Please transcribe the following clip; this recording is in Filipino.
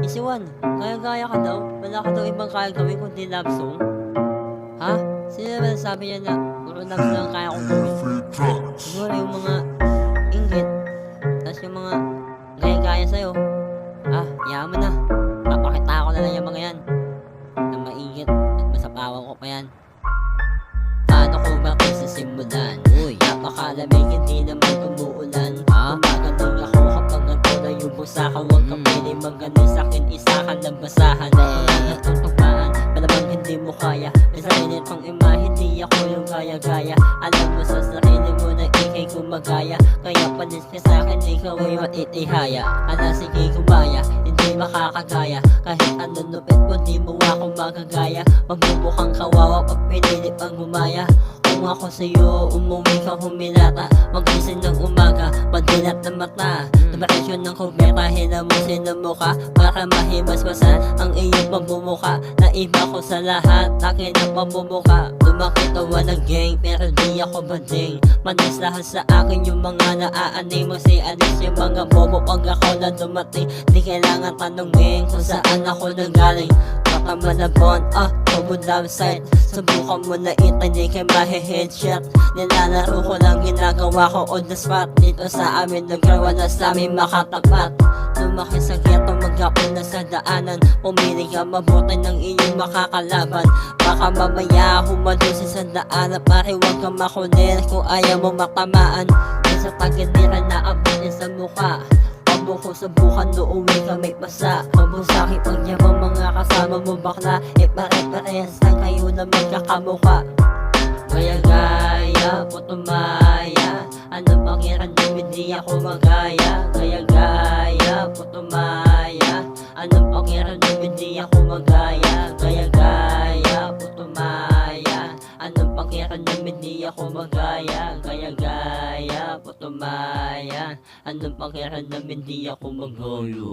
Isiwan, gaya-gaya ka daw. Wala ka daw ibang kaya gawin kundi love song. Ha? Sino naman sabi niya na puro love song lang kaya kong gawin? Siguro yung mga inggit, tas yung mga gaya-gaya sa'yo. Yaman na. Papakita ko na lang yung mga yan. Na mainggit at masapawan ko pa yan. Paano ko ba sisimulan? Uy, napakalamig, hindi naman umuulan. Magaling ako kapag nagpura yung busaka. Huwag ka pwede magaling sa'kin, isa ka lang basahan. Natutupaan, malamang hindi mo kaya. May sarili pang imahe, hindi ako yung gaya-gaya. Alam mo sa sarili mo na ikay gumagaya. Kaya palis ka sa'kin, ikaw ay matitihaya. Sige kumaya, hindi makakagaya. Kahit ano lupit mo, di mo ako magagaya. Magbubukang kawawa pag pinilit pang gumaya. Kung ako sa'yo, umuwi ka humilata. Magising ng umaga, madilat na mata. Nabakasyon ng kumpeta, hinamusin ng muka. Para mahimasmasan ang iyong pambumuka. Naiba ko sa lahat, akin ang pambumuka. Lumakitawa ng gang, pero di ako bading. Manis lahat sa akin yung mga naaaning. Magsialis yung mga bobo pag ako na dumating. Di kailangan tanongin kung saan ako nanggaling. Baka malabon, pabod lang side. Subukan mo na itanig kay mahe-headshot. Nilalaro ko lang, ginagawa ko on the spot. Dito sa amin nagkaroon na sa amin makatapat. Lumaki sa ghetto, mag-ako na sa daanan. Pumili ka mabuti ng iyong makakalaban. Baka mamaya humalusin sa daanan. Pare huwag kang makulit kung ayaw mo matamaan. Sa tagiliran na abutin sa mukha. Mo ko subukan, uuwi ka may pasa. Mabusaki pag yabang mga kasama mo bakla. Pare-parehas lang kayo na magkakamukha. Gaya-gaya, putumaya. Ano pakiramdam, hindi ako magaya. Gaya-gaya, putumaya. Ano pakiramdam, hindi ako magaya. Gaya-gaya, putumaya. Anong pakiramdam, hindi ako magaya. Gaya-gaya, putumaya. Anong pakiramdam, hindi ako magaya.